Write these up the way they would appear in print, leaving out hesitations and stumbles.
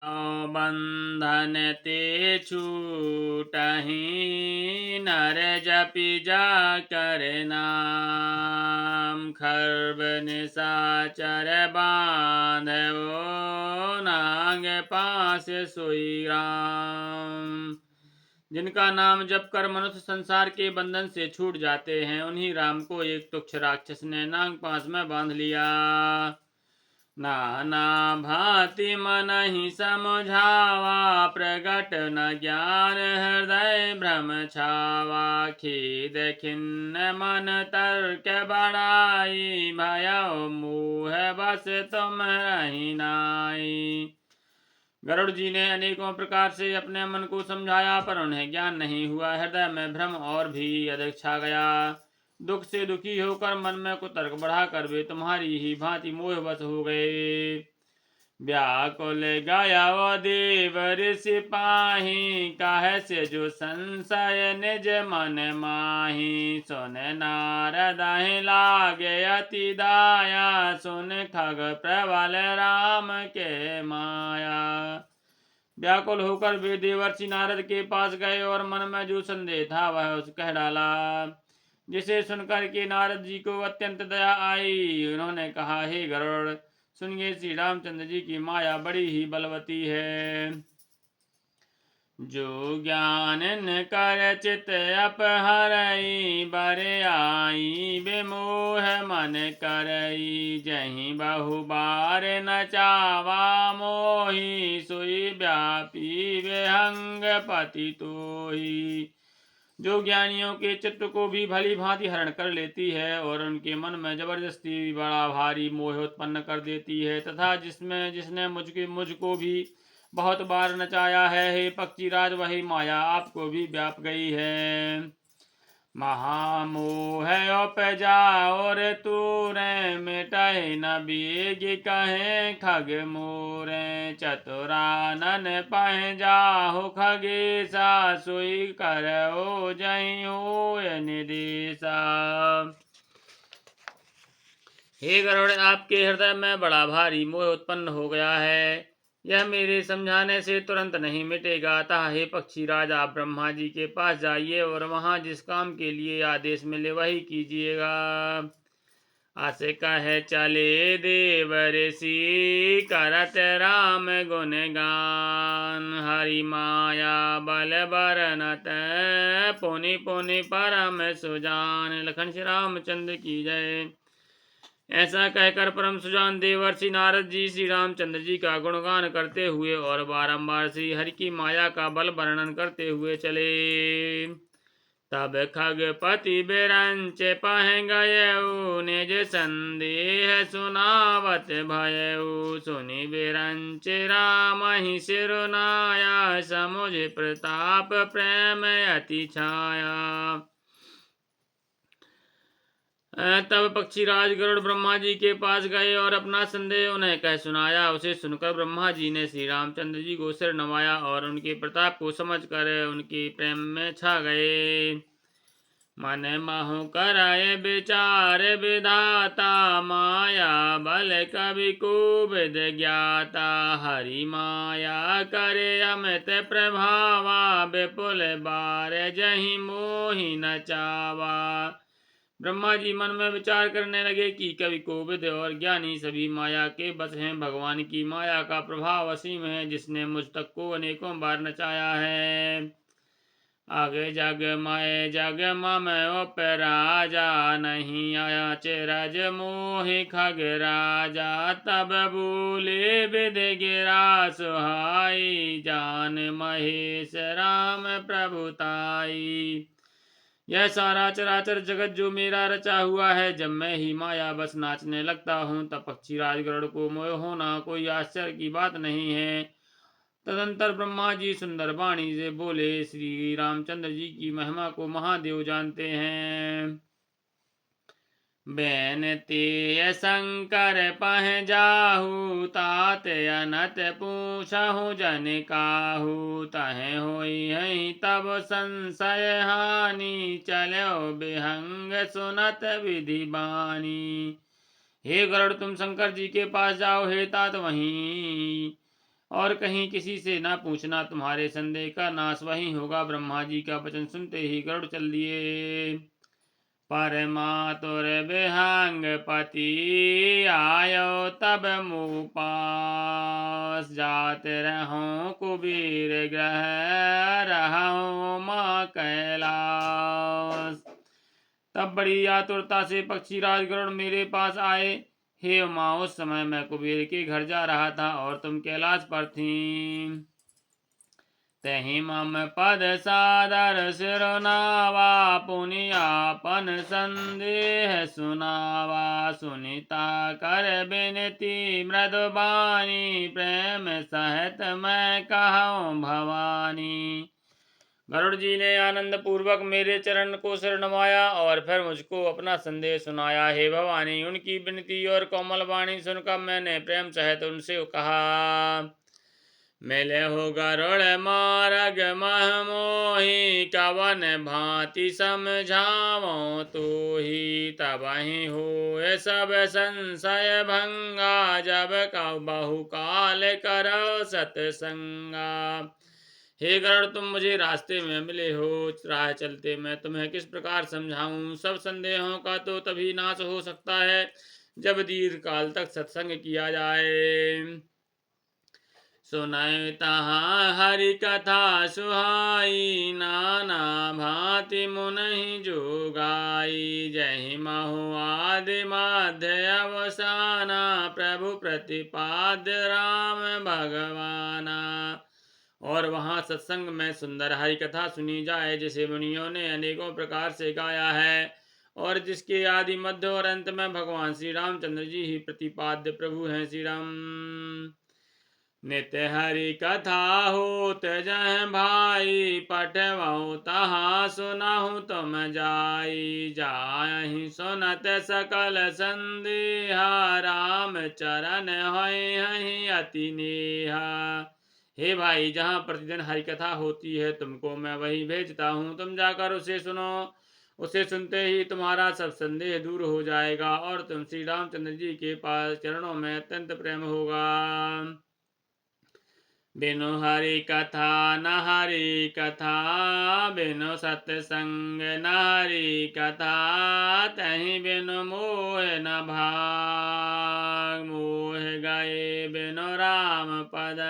बंधन ते छूटहि, नर जपि जाकर नाम। खर्ब निशाचर बांधवो, नाग पास सोई राम। जिनका नाम जप कर मनुष्य संसार के बंधन से छूट जाते हैं, उन्हीं राम को एक तुच्छ राक्षस ने नाग पास में बांध लिया। नाना भांति मन ही समझावा, प्रगट न ज्ञान हृदय भ्रम छावा। खेद खिन्न मन तर्क बढ़ाई, भयो मोह बस तुम रही नाई। गरुड़ जी ने अनेकों प्रकार से अपने मन को समझाया, पर उन्हें ज्ञान नहीं हुआ। हृदय में भ्रम और भी अधिक छा गया। दुख से दुखी होकर मन में कुतर्क बढ़ाकर वे तुम्हारी ही भांति मोहवश हो गए। व्याकुल गया वो देव ऋषि पाही, काहे से जो संशय निज मन माही। सुन नारद लागे अति दाया, सुन खग प्रबल राम के माया। व्याकुल होकर वे देवर्षि नारद के पास गए और मन में जो संदेह था वह उस कह डाला, जिसे सुनकर के नारद जी को अत्यंत दया आई। उन्होंने कहा, हे गरुड़, सुनिए, श्री रामचंद्र जी की माया बड़ी ही बलवती है। जो ज्ञान न कर चित अपहरई, बर आई विमोह मन करई। जहीं बहु बार न चावा मोही, सोई व्यापी विहंग पति तोही। जो ज्ञानियों के चित्त को भी भली भांति हरण कर लेती है और उनके मन में जबरदस्ती बड़ा भारी मोह उत्पन्न कर देती है, तथा जिसने मुझको भी बहुत बार नचाया है, हे पक्षीराज, वही माया आपको भी व्याप गई है। महामोह उपजा और तूरे, मिटाए न बीग कहे खग मोरे। चतुरानन पह जाहु खगेसा, सोई करओ जहीं होय निदेशा। हे गरुड़, आपके हृदय में बड़ा भारी मोह उत्पन्न हो गया है, यह मेरे समझाने से तुरंत नहीं मिटेगा। अतः हे पक्षीराज, आप ब्रह्मा जी के पास जाइए और वहां जिस काम के लिए आदेश मिले वही कीजिएगा। आस कह चले देव ऋषि, करत राम गुण गान। हरि माया बल बरनत, पुनि पुनि परम सुजान। लखन श्री रामचंद्र की जय। ऐसा कहकर परम सुजान देवर्षि नारद जी श्री रामचंद्र जी का गुणगान करते हुए और बारंबार श्री हरि की माया का बल वर्णन करते हुए चले। तब खगपति बिरंच पह गयऊ, निज संदेह सुनावत भयऊ। सुनि बिरंच राम ही सिरुनाया, समुझ प्रताप प्रेम अति छाया। तब पक्षीराज गरुड़ ब्रह्मा जी के पास गए और अपना संदेह उन्हें कह सुनाया। उसे सुनकर ब्रह्मा जी ने श्री रामचंद्र जी को सिर नवाया और उनके प्रताप को समझकर उनके प्रेम में छा गए। मन महु कराय विचार विधाता, माया बल कवि को विद ज्ञाता। हरि माया करे अमित प्रभावा, विपुल बार जहीं मोहि न चावा। ब्रह्मा जी मन में विचार करने लगे कि कवि कोविद और ज्ञानी सभी माया के बस हैं। भगवान की माया का प्रभाव असीम है, जिसने मुझ तक को अनेकों बार नचाया है। आगे जग माए जग मम उपराजा, नहीं आया चिरज मोहि खग राजा। तब बोले विधि गिरा सुहाई, जान महेश राम प्रभुताई। यह सारा चराचर जगत जो मेरा रचा हुआ है, जब मैं ही माया बस नाचने लगता हूँ, तब पक्षीराज गरुड़ को मोह होना कोई आश्चर्य की बात नहीं है। तदंतर ब्रह्मा जी सुंदर वाणी से बोले, श्री रामचंद्र जी की महिमा को महादेव जानते हैं। बेनती शंकर पह जाहू, तात अनत पूछहु जन काहू। तह होई हई तब संशय हानि, चलो विहंग सुनत विधि बानी। हे गरुड़, तुम शंकर जी के पास जाओ। हे तात, वहीं और कहीं किसी से न पूछना, तुम्हारे संदेह का नाश वहीं होगा। ब्रह्मा जी का वचन सुनते ही गरुड़ चल दिए। परमातुर विहंग पति आयो तब मुँह पास, जात रहो कुबीर ग्रह रहो माँ कैलाश। तब बड़ी आतुरता से पक्षीराज गरुड़ मेरे पास आए। हे उमा, उस समय मैं कुबेर के घर जा रहा था और तुम कैलाश पर थीं। तहि मम पद सादर सिरनावा, पुनियापन संदेह सुनावा। सुनीता कर बिनती मृदुबानी, प्रेम सहित मैं कहूँ भवानी। गरुड़ जी ने आनंद पूर्वक मेरे चरण को सिर नवाया और फिर मुझको अपना संदेश सुनाया। हे भवानी, उनकी विनती और कोमल वाणी सुनकर मैंने प्रेम सहित उनसे कहा। मिले हो गरुड़ मार्ग मह मोहि, कवन भांति समझावो तो ही। तबहि होए सब संशय भंगा, जब बहु काल करो सतसंगा। हे गरुड़, तुम मुझे रास्ते में मिले हो, राह चलते मैं तुम्हें किस प्रकार समझाऊं। सब संदेहों का तो तभी नाश हो सकता है जब दीर्घ काल तक सत्संग किया जाए। सुनय तहाँ हरि कथा सुहाई, नाना भांति मुनहि जो गाई। जहि महु आदि मध्य अवसाना, प्रभु प्रतिपाद्य राम भगवाना। और वहाँ सत्संग में सुंदर हरि कथा सुनी जाए, जिसे मुनियों ने अनेकों प्रकार से गाया है, और जिसके आदि मध्य और अंत में भगवान श्री रामचंद्र जी ही प्रतिपाद्य प्रभु हैं। श्री राम। नित्य हरि कथा होत जह भाई, पठवहु तहाँ सुनहु तुम जाई। जाहि सुनत सकल संदेहा, राम चरण होई अति नेहा। हे भाई, जहाँ प्रतिदिन हरि कथा होती है, तुमको मैं वही भेजता हूँ। तुम जाकर उसे सुनो। उसे सुनते ही तुम्हारा सब संदेह दूर हो जाएगा और तुम श्री रामचंद्र जी के पास चरणों में अत्यंत प्रेम होगा। बिनु हरि कथा न हरि कथा, बिनु सत्संग न हरि कथा। तहि बिनु मोह न भाग, मोह गए बिनु राम पद।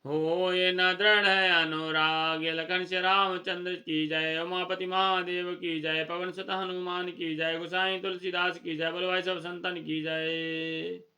होय न दृढ़ अनुराग। लखन श्री रामचंद्र की जय। उमापति महादेव की जय। पवन सुत हनुमान की जय। गोसाई तुलसीदास की जय। बोलो भाई सब संतन की जय।